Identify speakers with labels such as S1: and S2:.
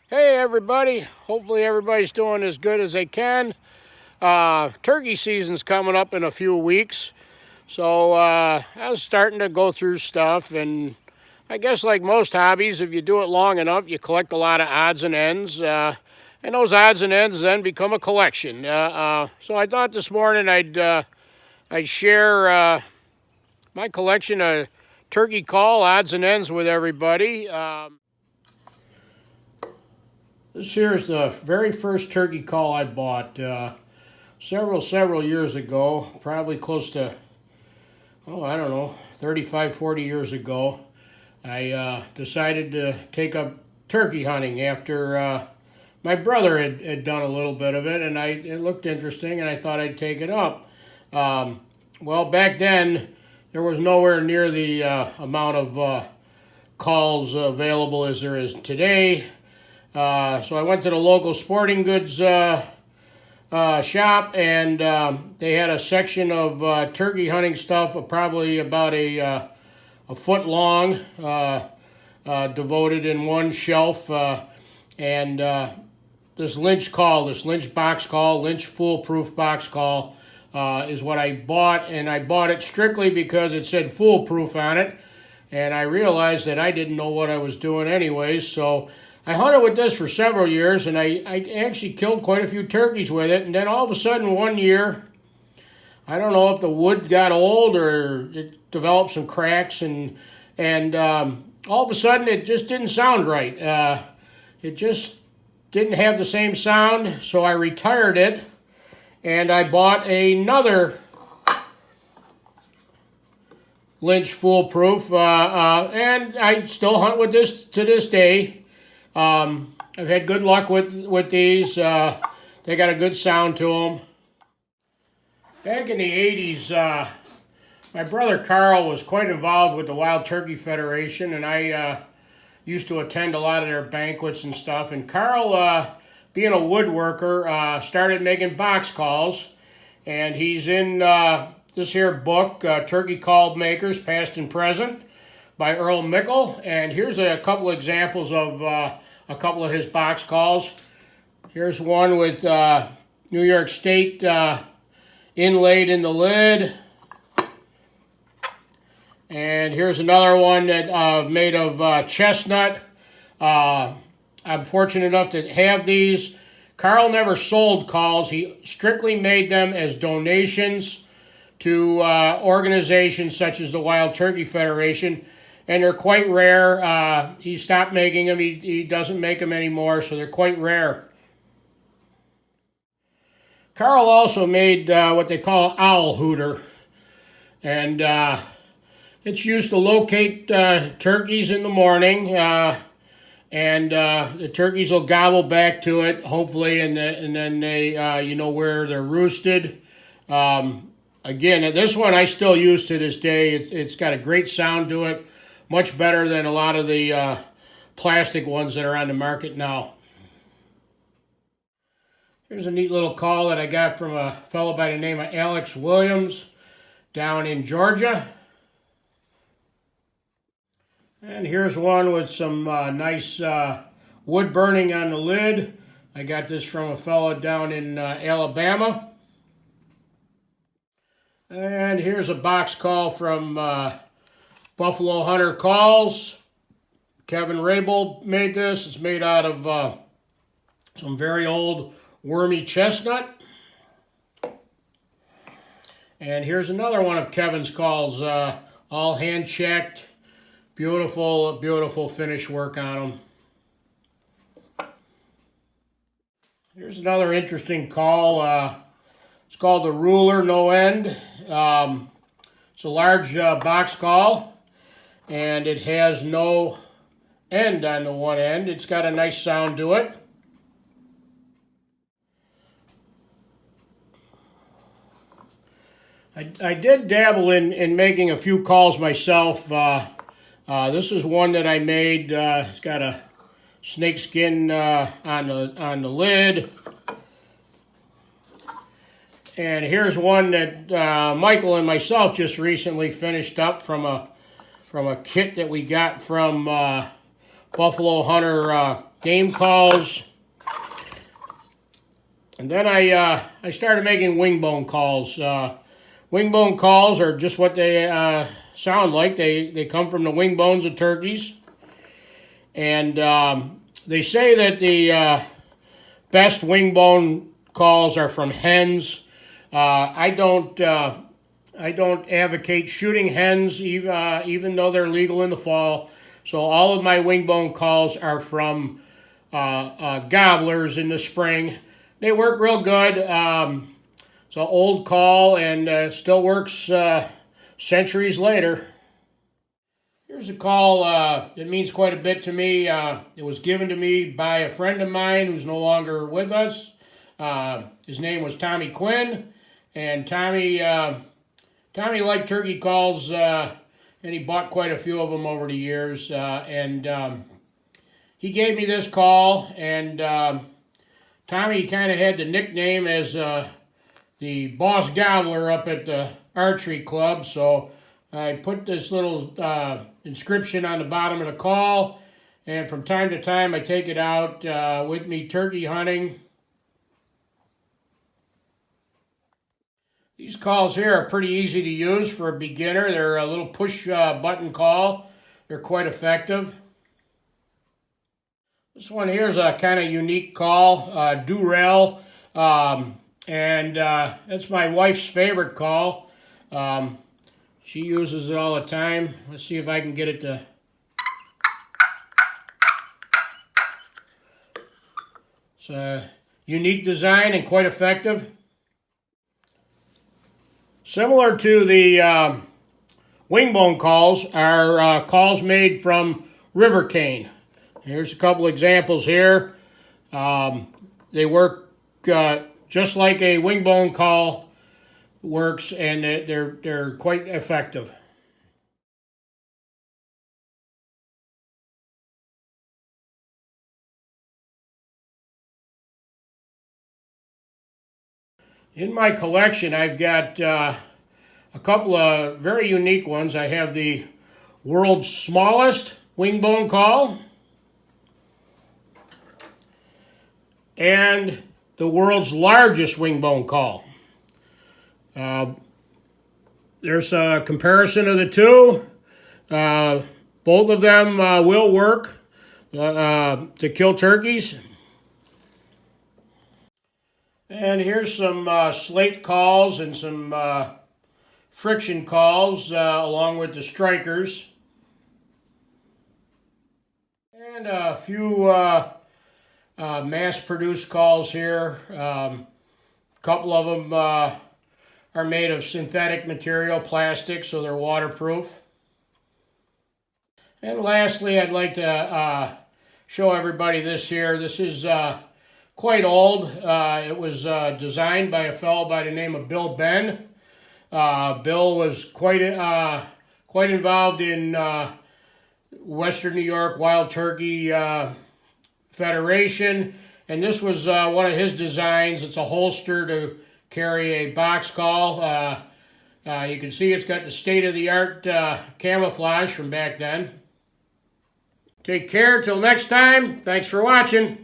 S1: Hey everybody, hopefully everybody's doing as good as they can. Turkey season's coming up in a few weeks, so I was starting to go through stuff, and I guess like most hobbies, if you do it long enough, you collect a lot of odds and ends, and those odds and ends then become a collection. So I thought this morning I'd share my collection of turkey call odds and ends with everybody. This here is the very first turkey call I bought several years ago, probably close to, I don't know, 35, 40 years ago. I decided to take up turkey hunting after my brother had done a little bit of it, and it looked interesting, and I thought I'd take it up. Well, back then, there was nowhere near the amount of calls available as there is today. So I went to the local sporting goods shop, and they had a section of turkey hunting stuff, probably about a foot long, devoted in one shelf. And this Lynch box call, Lynch foolproof box call, is what I bought, and I bought it strictly because it said foolproof on it, and I realized that I didn't know what I was doing anyways, so I hunted with this for several years, and I actually killed quite a few turkeys with it. And then all of a sudden, one year, I don't know if the wood got old or it developed some cracks, and all of a sudden, it just didn't sound right. It just didn't have the same sound, so I retired it, and I bought another Lynch foolproof, and I still hunt with this to this day. I've had good luck with these. They got a good sound to them. Back in the 80s, my brother Carl was quite involved with the Wild Turkey Federation, and I used to attend a lot of their banquets and stuff. And Carl, being a woodworker, started making box calls, and he's in this here book, Turkey Call Makers, Past and Present, by Earl Mickle. And here's a couple examples of a couple of his box calls. Here's one with New York State inlaid in the lid. And here's another one that made of chestnut. I'm fortunate enough to have these. Carl never sold calls. He strictly made them as donations to organizations such as the Wild Turkey Federation. And they're quite rare. He stopped making them. He doesn't make them anymore, so they're quite rare. Carl also made what they call owl hooter. And it's used to locate turkeys in the morning. And the turkeys will gobble back to it, hopefully, and then they, you know, where they're roosted. Again, this one I still use to this day. It's got a great sound to it. Much better than a lot of the plastic ones that are on the market now. Here's a neat little call that I got from a fellow by the name of Alex Williams down in Georgia. And here's one with some nice wood burning on the lid. I got this from a fellow down in Alabama. And here's a box call from Buffalo Hunter Calls. Kevin Rabel made this. It's made out of some very old wormy chestnut. And here's another one of Kevin's calls, all hand checked. Beautiful, beautiful finish work on them. Here's another interesting call. It's called the Ruler No End. It's a large box call, and it has no end on the one end. It's got a nice sound to it. I did dabble in making a few calls myself. This is one that I made. It's got a snakeskin on the lid. And here's one that Michael and myself just recently finished up from a kit that we got from Buffalo Hunter game calls. And then I started making wing bone calls. Wing bone calls are just what they sound like. They come from the wing bones of turkeys. And they say that the best wing bone calls are from hens. I don't advocate shooting hens, even though they're legal in the fall. So all of my wing bone calls are from gobblers in the spring. They work real good. It's an old call and still works centuries later. Here's a call that means quite a bit to me. It was given to me by a friend of mine who's no longer with us. His name was Tommy Quinn, and Tommy liked turkey calls, and he bought quite a few of them over the years. He gave me this call, and Tommy kind of had the nickname as the boss gobbler up at the archery club, so I put this little inscription on the bottom of the call, and from time to time I take it out with me turkey hunting. These calls here are pretty easy to use for a beginner. They're a little push button call. They're quite effective. This one here is a kind of unique call, Durell, and that's my wife's favorite call. She uses it all the time. Let's see if I can get it to... It's a unique design and quite effective. Similar to the wing bone calls are calls made from river cane. Here's a couple examples here. They work just like a wing bone call works, and they're quite effective. In my collection, I've got a couple of very unique ones. I have the world's smallest wing bone call and the world's largest wing bone call. There's a comparison of the two. Both of them will work to kill turkeys. And here's some slate calls and some friction calls along with the strikers. And a few mass-produced calls here. A couple of them are made of synthetic material, plastic, so they're waterproof. And lastly, I'd like to show everybody this here. This is quite old. It was designed by a fellow by the name of Bill Ben. Bill was quite involved in Western New York Wild Turkey Federation, and this was one of his designs. It's a holster to carry a box call. You can see it's got the state-of-the-art camouflage from back then. Take care till next time. Thanks for watching.